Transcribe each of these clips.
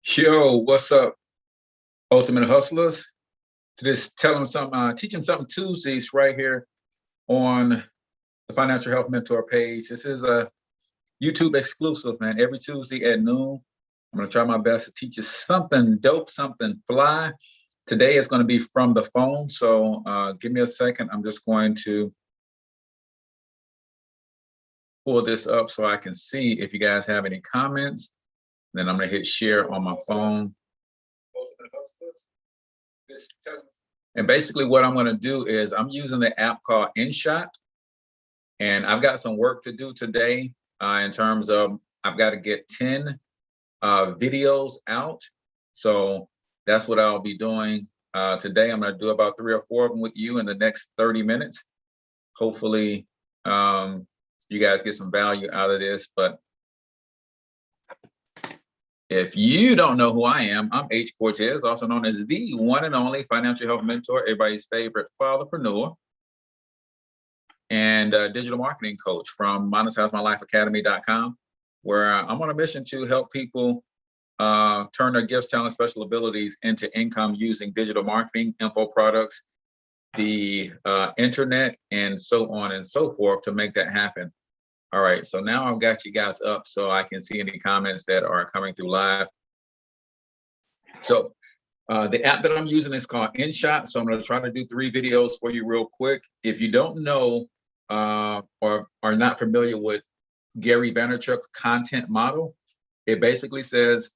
Yo, what's up, Ultimate Hustlers? To this tell them something, teach them something Tuesdays right here on the Financial Health Mentor page. This is a YouTube exclusive, man. Every Tuesday at noon, I'm gonna try my best to teach you something dope, something fly. Today is going to be from the phone, so give me a second. I'm just going to pull this up so I can see if you guys have any comments. Then I'm gonna hit share on my phone. And basically what I'm going to do is I'm using the app called Inshot, and I've got some work to do today in terms of I've got to get 10 videos out. So that's what I'll be doing today. I'm going to do about 3 or 4 of them with you in the next 30 minutes. Hopefully you guys get some value out of this, but if you don't know who I am, I'm H. Cortez, also known as the one and only financial health mentor, everybody's favorite fatherpreneur, and digital marketing coach from monetizemylifeacademy.com, where I'm on a mission to help people turn their gifts, talents, special abilities into income using digital marketing, info products, the internet, and so on and so forth to make that happen. All right, so now I've got you guys up so I can see any comments that are coming through live. So the app that I'm using is called Inshot. So I'm going to try to do 3 videos for you real quick. If you don't know or are not familiar with Gary Vaynerchuk's content model, it basically says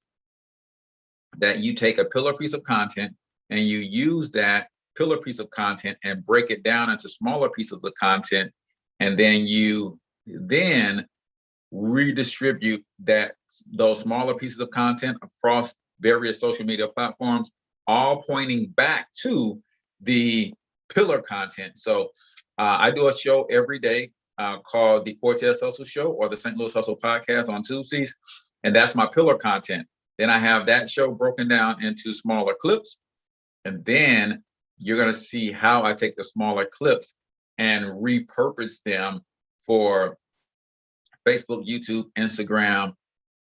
that you take a pillar piece of content and you use that pillar piece of content and break it down into smaller pieces of content, and then you redistribute those smaller pieces of content across various social media platforms, all pointing back to the pillar content. So I do a show every day called the Cortez Hustle Show or the St. Louis Hustle Podcast on Tuesdays, and that's my pillar content. Then I have that show broken down into smaller clips, and then you're going to see how I take the smaller clips and repurpose them for Facebook, YouTube, Instagram,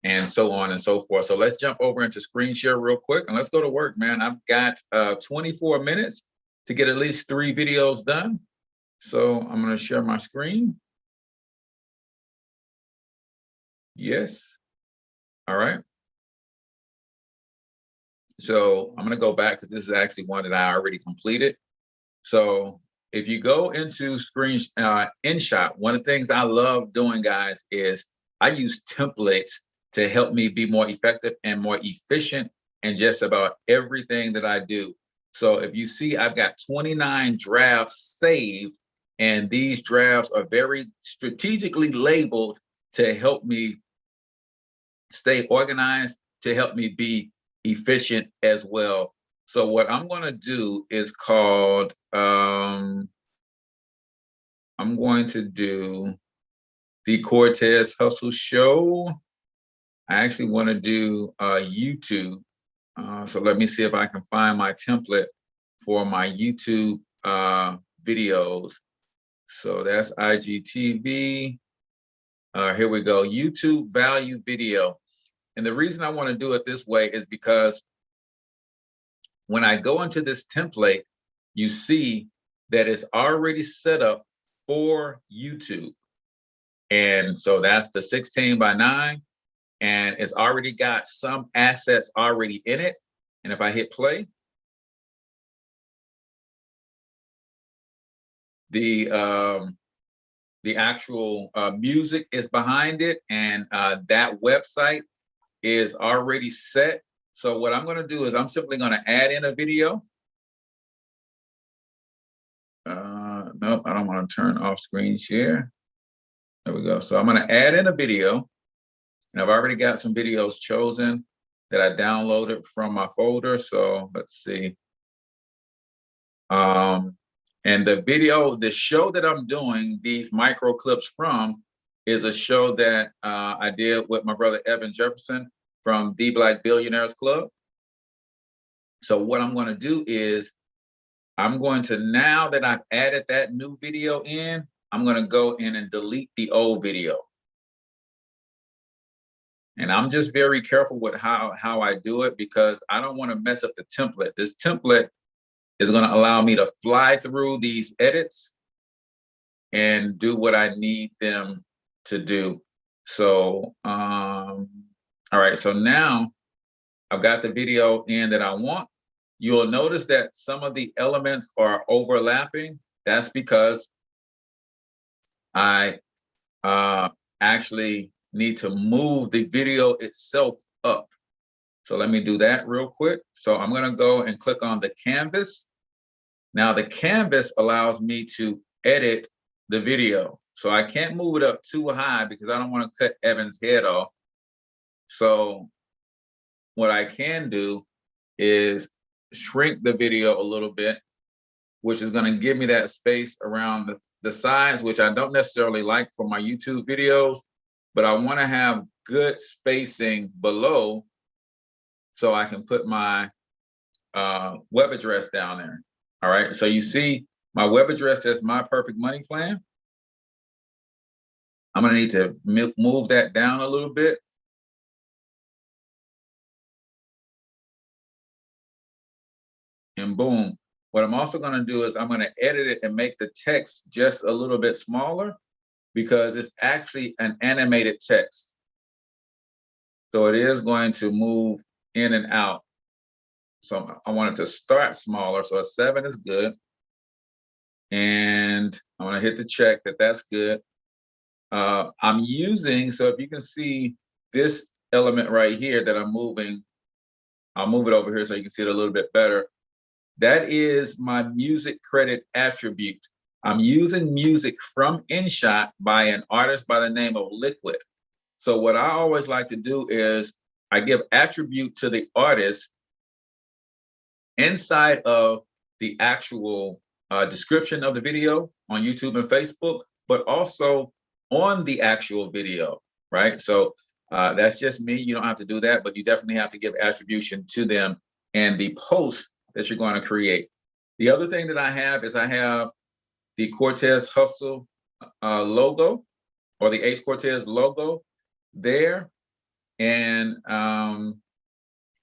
and so on and so forth. So let's jump over into screen share real quick and let's go to work, man. I've got 24 minutes to get at least 3 videos done. So I'm going to share my screen. Yes. All right. So I'm going to go back because this is actually one that I already completed. So if you go into screen Inshot, one of the things I love doing, guys, is I use templates to help me be more effective and more efficient in just about everything that I do. So if you see, I've got 29 drafts saved, and these drafts are very strategically labeled to help me stay organized, to help me be efficient as well. So what I'm going to do is called, I'm going to do the Cortez Hustle Show. I actually want to do YouTube. So let me see if I can find my template for my YouTube videos. So that's IGTV. Here we go, YouTube value video. And the reason I want to do it this way is because when I go into this template, you see that it's already set up for YouTube. And so that's the 16:9, and it's already got some assets already in it. And if I hit play, the actual music is behind it, and that website is already set. So what I'm going to do is I'm simply going to add in a video. Nope, I don't want to turn off screen share. There we go. So I'm going to add in a video, and I've already got some videos chosen that I downloaded from my folder. So let's see. And the show that I'm doing these micro clips from is a show that I did with my brother Evan Jefferson from the Black Billionaires Club. So what I'm going to do is I'm going to, now that I've added that new video in, I'm going to go in and delete the old video. And I'm just very careful with how I do it because I don't want to mess up the template. This template is going to allow me to fly through these edits and do what I need them to do. So, all right, so now I've got the video in that I want. You'll notice that some of the elements are overlapping. That's because I actually need to move the video itself up. So let me do that real quick. So I'm gonna go and click on the canvas. Now the canvas allows me to edit the video. So I can't move it up too high because I don't want to cut Evan's head off. So what I can do is shrink the video a little bit, which is going to give me that space around the sides, which I don't necessarily like for my YouTube videos, but I want to have good spacing below so I can put my web address down there. All right, so you see my web address says My Perfect Money Plan. I'm going to need to move that down a little bit. And boom. What I'm also going to do is I'm going to edit it and make the text just a little bit smaller because it's actually an animated text. So it is going to move in and out. So I want it to start smaller. So a 7 is good. And I'm going to hit the check that's good. I'm using, so if you can see this element right here that I'm moving, I'll move it over here so you can see it a little bit better. That is my music credit attribute. I'm using music from Inshot by an artist by the name of LiQWYD. So what I always like to do is I give attribute to the artist inside of the actual description of the video on YouTube and Facebook, but also on the actual video, right? So that's just me. You don't have to do that, but you definitely have to give attribution to them and the post that you're going to create. The other thing that I have is I have the Cortez Hustle logo or the Ace Cortez logo there. And I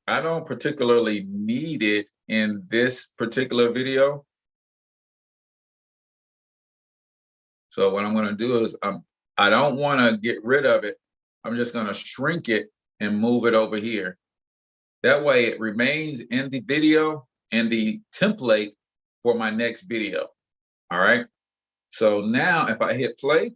don't particularly need it in this particular video. So what I'm going to do is I don't want to get rid of it. I'm just going to shrink it and move it over here. That way it remains in the video and the template for my next video. All right. So now if I hit play,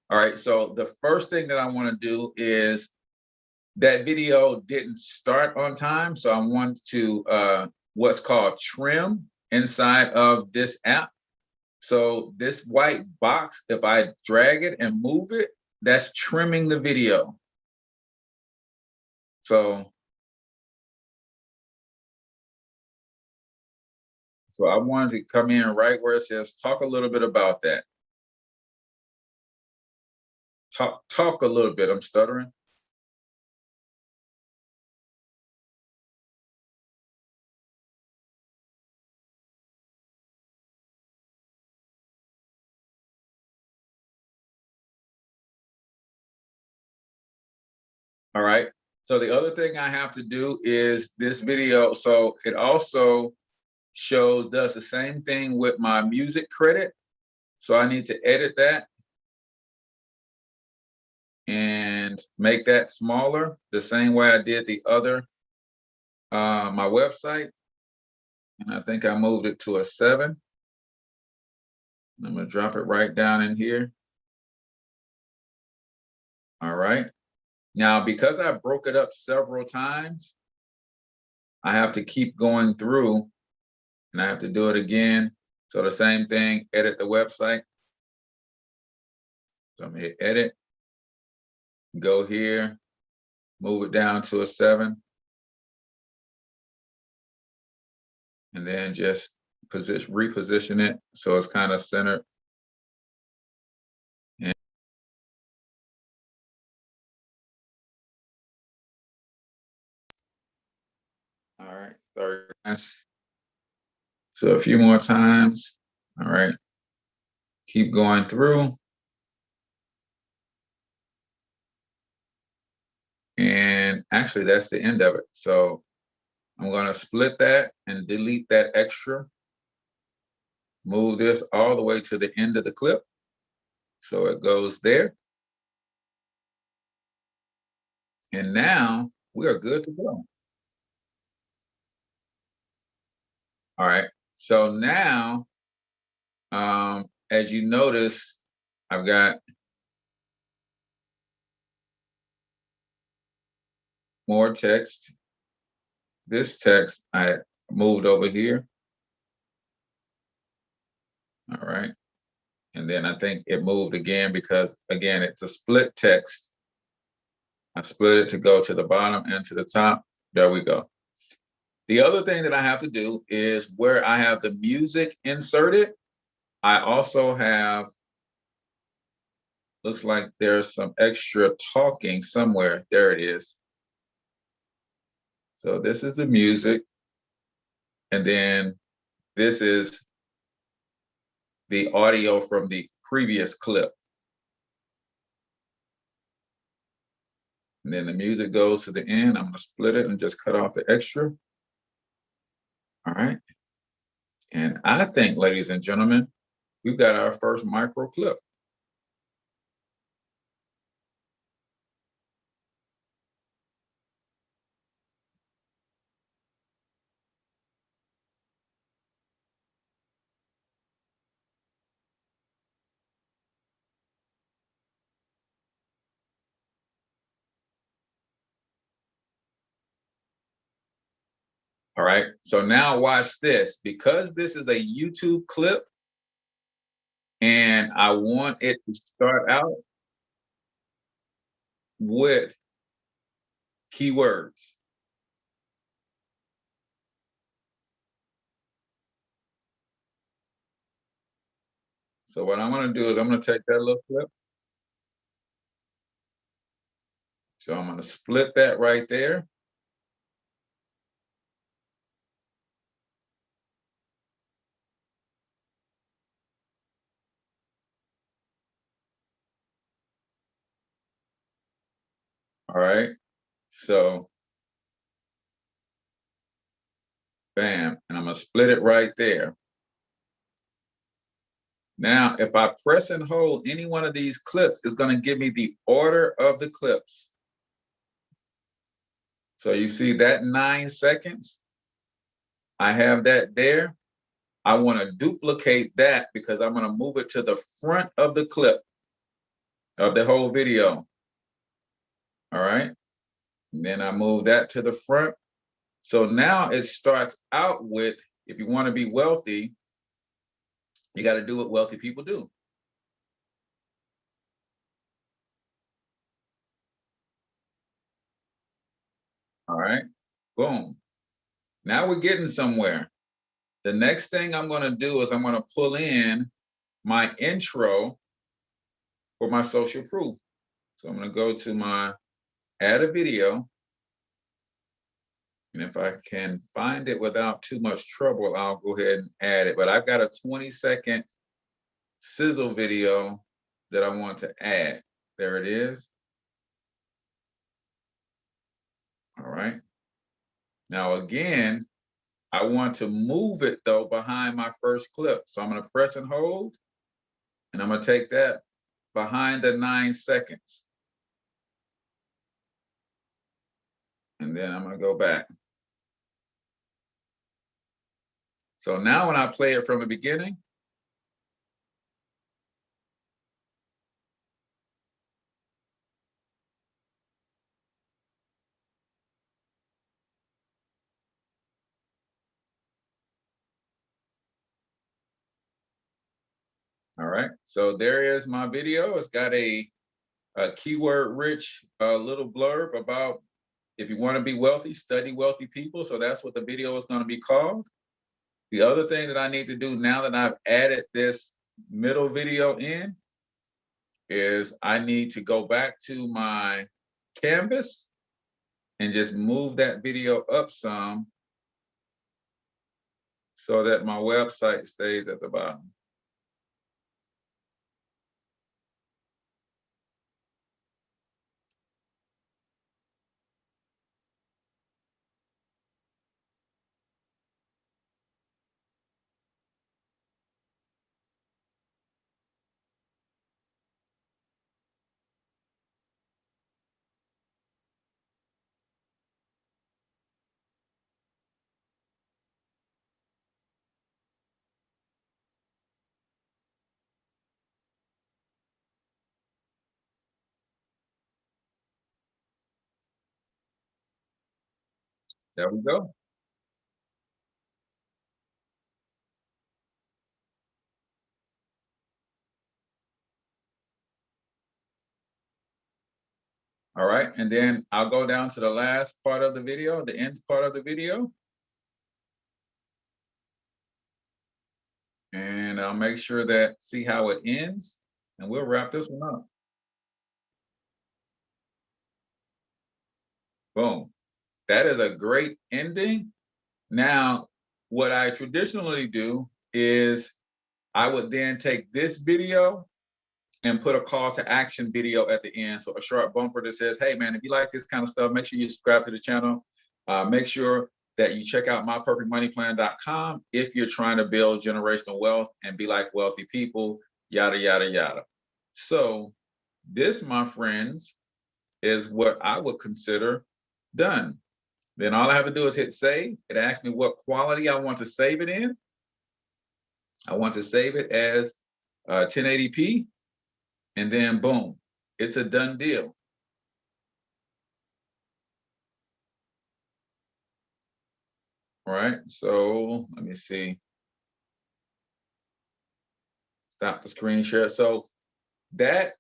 all right, so the first thing that I want to do is that video didn't start on time. So I want to what's called trim inside of this app. So this white box, if I drag it and move it, that's trimming the video. So I wanted to come in right where it says, talk a little bit about that. Talk a little bit, I'm stuttering. All right. So the other thing I have to do is this video. So it also does the same thing with my music credit. So I need to edit that and make that smaller the same way I did the other, my website. And I think I moved it to a 7. I'm gonna drop it right down in here. All right. Now, because I broke it up several times, I have to keep going through and I have to do it again. So the same thing, edit the website. So I'm gonna hit edit, go here, move it down to a 7. And then just reposition it so it's kind of centered. And all right, 30 seconds. So a few more times. All right. Keep going through. And actually, that's the end of it. So I'm going to split that and delete that extra. Move this all the way to the end of the clip. So it goes there. And now we are good to go. All right. So now, as you notice, I've got more text. This text I moved over here. All right. And then I think it moved again because, again, it's a split text. I split it to go to the bottom and to the top. There we go. The other thing that I have to do is where I have the music inserted, I also have, looks like there's some extra talking somewhere. There it is. So this is the music. And then this is the audio from the previous clip. And then the music goes to the end. I'm going to split it and just cut off the extra. All right. And I think, ladies and gentlemen, we've got our first micro clip. All right. So now watch this. Because this is a YouTube clip and I want it to start out with keywords. So what I'm going to do is I'm going to take that little clip. So I'm going to split that right there. All right. So bam, and I'm going to split it right there. Now, if I press and hold any one of these clips, it's going to give me the order of the clips. So you see that 9 seconds? I have that there. I want to duplicate that because I'm going to move it to the front of the clip of the whole video. All right. And then I move that to the front. So now it starts out with, if you want to be wealthy, you got to do what wealthy people do. All right. Boom. Now we're getting somewhere. The next thing I'm going to do is I'm going to pull in my intro for my social proof. So I'm going to go to my add a video. And if I can find it without too much trouble, I'll go ahead and add it. But I've got a 20-second sizzle video that I want to add. There it is. All right. Now, again, I want to move it, though, behind my first clip. So I'm going to press and hold, and I'm going to take that behind the 9 seconds. And then I'm going to go back. So now when I play it from the beginning, all right. So there is my video. It's got a keyword-rich little blurb about if you want to be wealthy, study wealthy people. So that's what the video is going to be called. The other thing that I need to do now that I've added this middle video in is I need to go back to my canvas and just move that video up some so that my website stays at the bottom. There we go. All right, and then I'll go down to the last part of the video, the end part of the video, and I'll make sure that see how it ends, and we'll wrap this one up. Boom. That is a great ending. Now, what I traditionally do is I would then take this video and put a call to action video at the end. So a short bumper that says, hey man, if you like this kind of stuff, make sure you subscribe to the channel. Make sure that you check out myperfectmoneyplan.com if you're trying to build generational wealth and be like wealthy people, yada, yada, yada. So this, my friends, is what I would consider done. Then all I have to do is hit save. It asks me what quality I want to save it in. I want to save it as 1080p, and then boom, it's a done deal. All right, so let me see. Stop the screen share. So that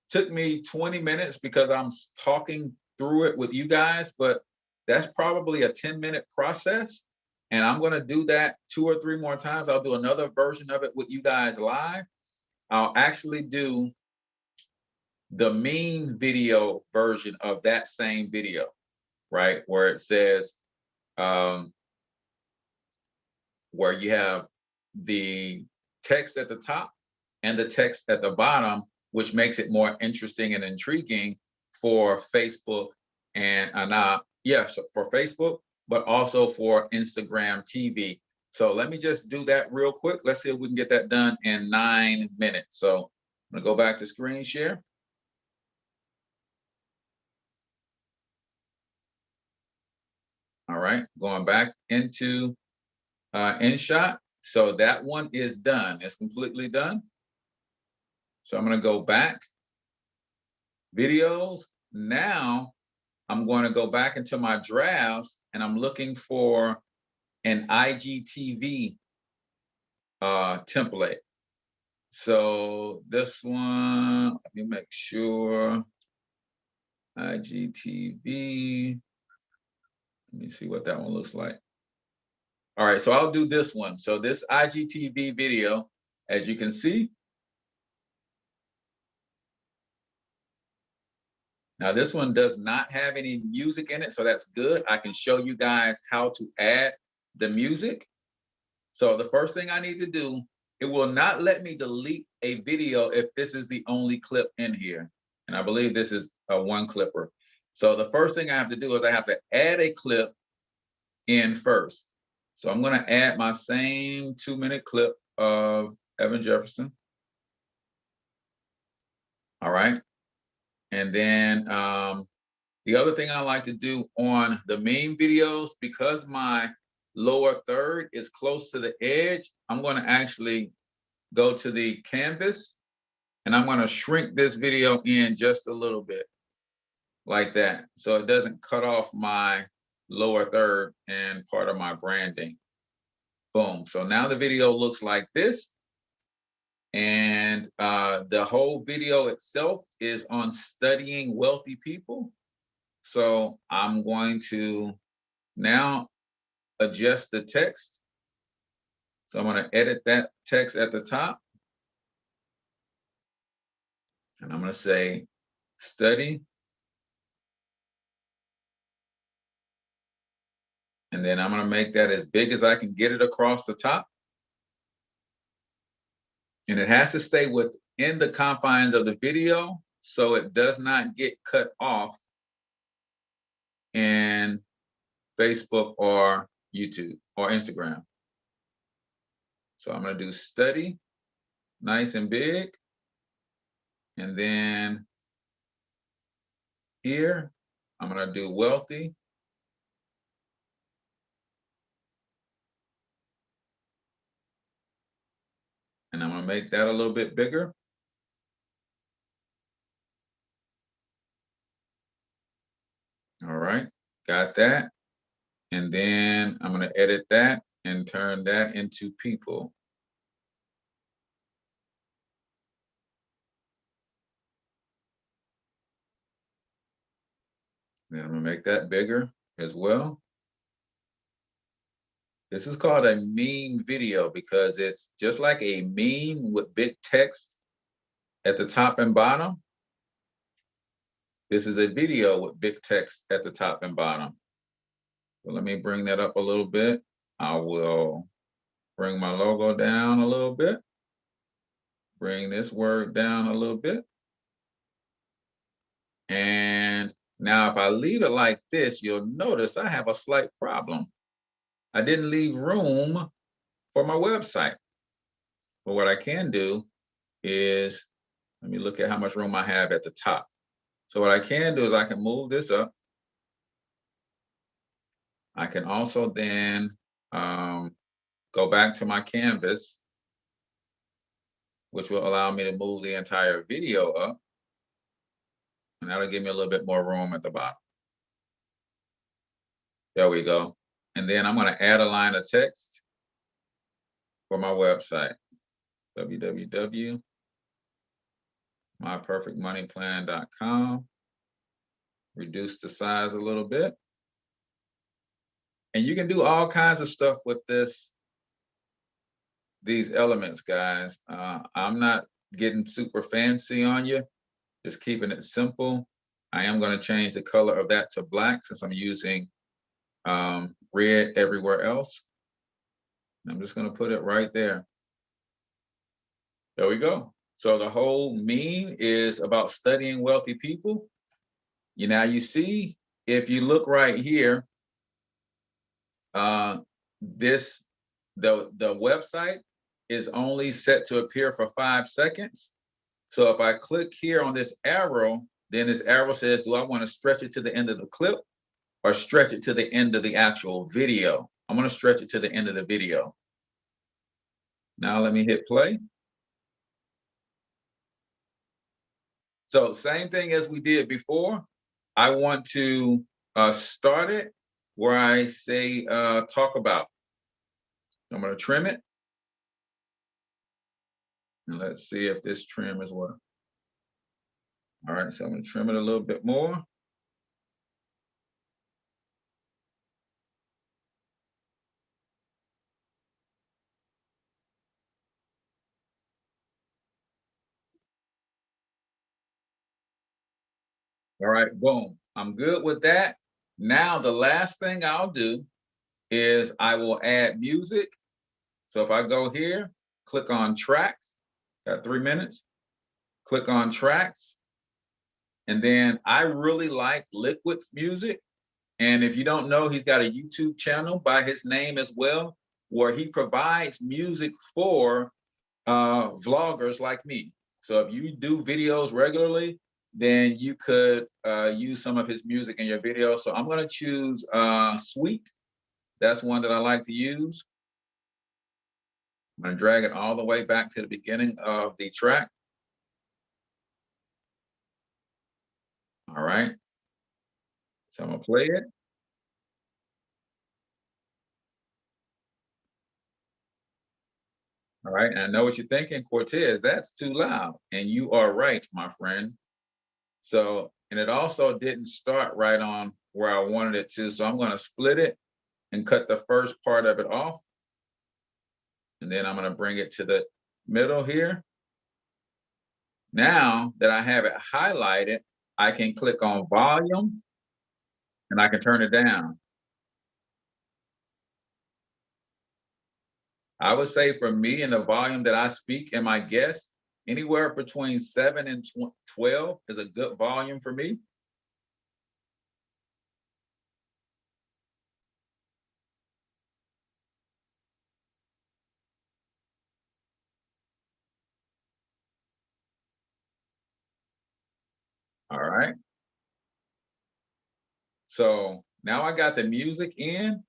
took me 20 minutes because I'm talking through it with you guys, but that's probably a 10-minute process. And I'm going to do that 2 or 3 more times. I'll do another version of it with you guys live. I'll actually do the meme video version of that same video, right? Where it says, um, where you have the text at the top and the text at the bottom, which makes it more interesting and intriguing for Facebook and so for Facebook, but also for Instagram TV. So let me just do that real quick. Let's see if we can get that done in 9 minutes. So I'm gonna go back to screen share. All right, going back into Inshot. So that one is done. It's completely done. So I'm going to go back, videos. Now I'm going to go back into my drafts and I'm looking for an IGTV template. So this one, let me make sure, IGTV. Let me see what that one looks like. All right, so I'll do this one. So this IGTV video, as you can see, now this one does not have any music in it, so that's good. I can show you guys how to add the music. So the first thing I need to do, it will not let me delete a video if this is the only clip in here. And I believe this is a one clipper. So the first thing I have to do is I have to add a clip in first. So I'm gonna add my same 2-minute clip of Evan Jefferson. All right. And then the other thing I like to do on the meme videos, because my lower third is close to the edge, I'm going to actually go to the canvas and I'm going to shrink this video in just a little bit like that. So it doesn't cut off my lower third and part of my branding. Boom. So now the video looks like this. And the whole video itself is on studying wealthy people. So I'm going to now adjust the text. So I'm going to edit that text at the top. And I'm going to say study. And then I'm going to make that as big as I can get it across the top. And it has to stay within the confines of the video so it does not get cut off in Facebook or YouTube or Instagram. So I'm going to do study, nice and big. And then here, I'm going to do wealthy. And I'm going to make that a little bit bigger. All right, got that. And then I'm going to edit that and turn that into people. Then I'm going to make that bigger as well. This is called a meme video because it's just like a meme with big text at the top and bottom. This is a video with big text at the top and bottom. So let me bring that up a little bit. I will bring my logo down a little bit. Bring this word down a little bit. And now if I leave it like this, you'll notice I have a slight problem. I didn't leave room for my website. But what I can do is, let me look at how much room I have at the top. So what I can do is I can move this up. I can also then go back to my canvas, which will allow me to move the entire video up. And that'll give me a little bit more room at the bottom. There we go. And then I'm going to add a line of text for my website, www.myperfectmoneyplan.com. Reduce the size a little bit. And you can do all kinds of stuff with these elements, guys. I'm not getting super fancy on you, just keeping it simple. I am going to change the color of that to black since I'm using red everywhere else. I'm just going to put it right there. There we go. So the whole meme is about studying wealthy people. Now you see, if you look right here, the website is only set to appear for 5 seconds. So if I click here on this arrow, then this arrow says, do I want to stretch it to the end of the clip or stretch it to the end of the actual video? I'm going to stretch it to the end of the video. Now let me hit play. So same thing as we did before. I want to start it where I say talk about. I'm going to trim it. And let's see if this trim is working. All right, so I'm going to trim it a little bit more. All right, boom. I'm good with that. Now, the last thing I'll do is I will add music. So if I go here, click on tracks, got 3 minutes, click on tracks. And then I really like LiQWYD's music. And if you don't know, he's got a YouTube channel by his name as well, where he provides music for vloggers like me. So if you do videos regularly, then you could use some of his music in your video. So I'm going to choose Sweet. That's one that I like to use. I'm going to drag it all the way back to the beginning of the track. All right. So I'm going to play it. All right. And I know what you're thinking, Cortez, that's too loud. And you are right, my friend. So, and it also didn't start right on where I wanted it to. So I'm going to split it and cut the first part of it off. And then I'm going to bring it to the middle here. Now that I have it highlighted, I can click on volume and I can turn it down. I would say for me and the volume that I speak and my guests, anywhere between 7 and 12 is a good volume for me. All right. So now I got the music in.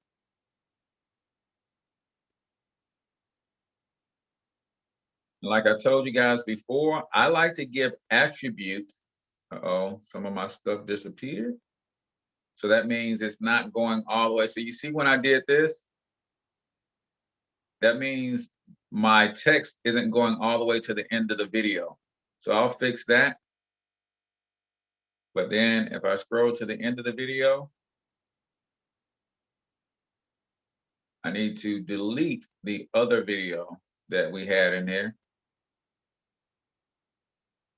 Like I told you guys before, I like to give attribute. Uh-oh, some of my stuff disappeared. So that means it's not going all the way. So you see when I did this, that means my text isn't going all the way to the end of the video. So I'll fix that. But then if I scroll to the end of the video, I need to delete the other video that we had in there.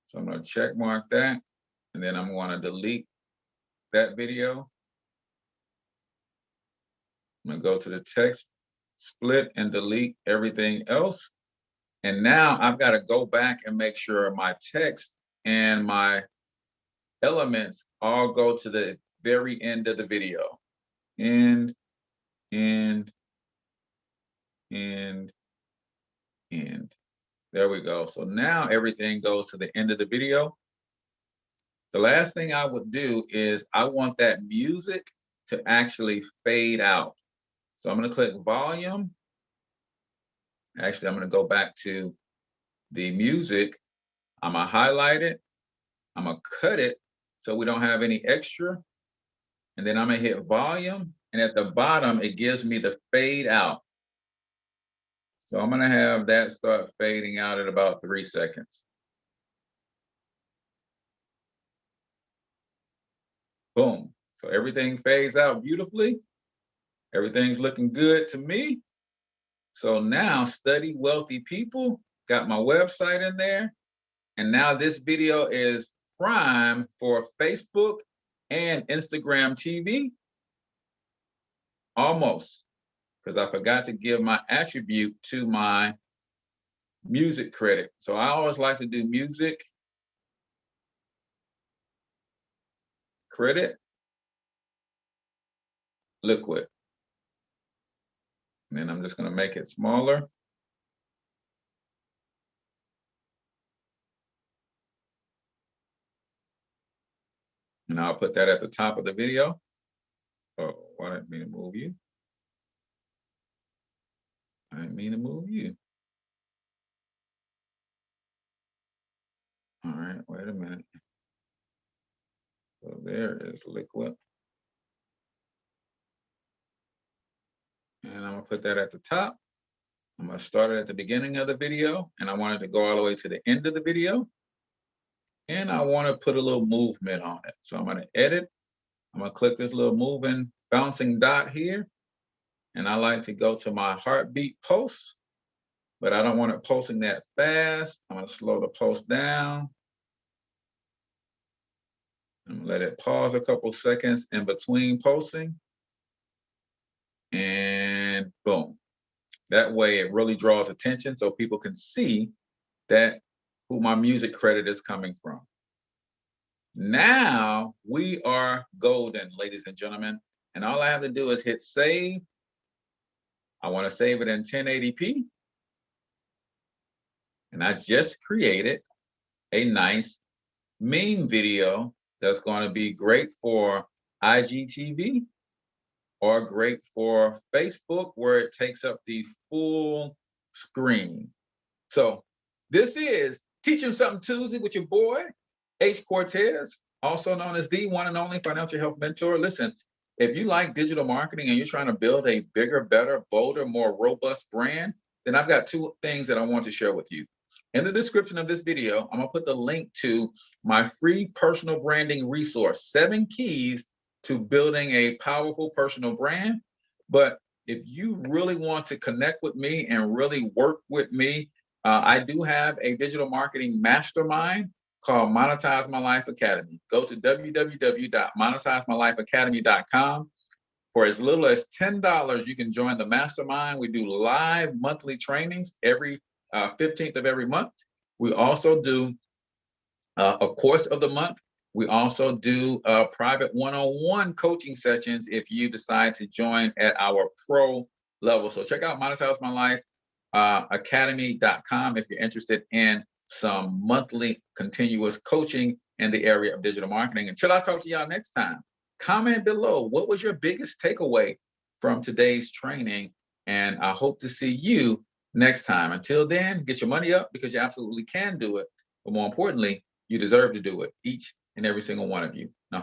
So I'm going to check mark that, and then I'm going to delete that video. I'm going to go to the text, split, and delete everything else. And now I've got to go back and make sure my text and my elements all go to the very end of the video. End. There we go. So now everything goes to the end of the video. The last thing I would do is I want that music to actually fade out. So I'm going to click volume. Actually, I'm going to go back to the music. I'm going to highlight it. I'm going to cut it so we don't have any extra. And then I'm going to hit volume. And at the bottom, it gives me the fade out. So I'm going to have that start fading out at about 3 seconds. Boom. So everything fades out beautifully. Everything's looking good to me. So now Study Wealthy People, got my website in there. And now this video is prime for Facebook and Instagram TV. Almost, because I forgot to give my attribute to my music credit. So I always like to do music credit LiQWYD. And then I'm just going to make it smaller. And I'll put that at the top of the video. Oh, I didn't mean to move you. I didn't mean to move you. All right, wait a minute. So there is LiQWYD. And I'm going to put that at the top. I'm going to start it at the beginning of the video, and I want it to go all the way to the end of the video. And I want to put a little movement on it. So I'm going to edit. I'm going to click this little moving, bouncing dot here. And I like to go to my heartbeat post, but I don't want it posting that fast. I'm going to slow the post down. I'm going to let it pause a couple seconds in between posting. And boom. That way it really draws attention so people can see that who my music credit is coming from. Now we are golden, ladies and gentlemen. And all I have to do is hit save. I want to save it in 1080p. And I just created a nice meme video that's going to be great for IGTV or great for Facebook, where it takes up the full screen. So this is Teach 'em Something Tuesday with your boy, H. Cortez, also known as the one and only financial health mentor. Listen, if you like digital marketing and you're trying to build a bigger, better, bolder, more robust brand, then I've got 2 things that I want to share with you. In the description of this video, I'm going to put the link to my free personal branding resource, 7 keys to building a powerful personal brand. But if you really want to connect with me and really work with me, I do have a digital marketing mastermind called Monetize My Life Academy. Go to www.monetizemylifeacademy.com. For as little as $10, you can join the mastermind. We do live monthly trainings every 15th of every month. We also do a course of the month. We also do private one-on-one coaching sessions if you decide to join at our pro level. So check out Monetize My Life Academy.com if you're interested in some monthly continuous coaching in the area of digital marketing. Until I talk to y'all next time, comment below, what was your biggest takeaway from today's training? And I hope to see you next time. Until then, get your money up, because you absolutely can do it. But more importantly, you deserve to do it, each and every single one of you. Now,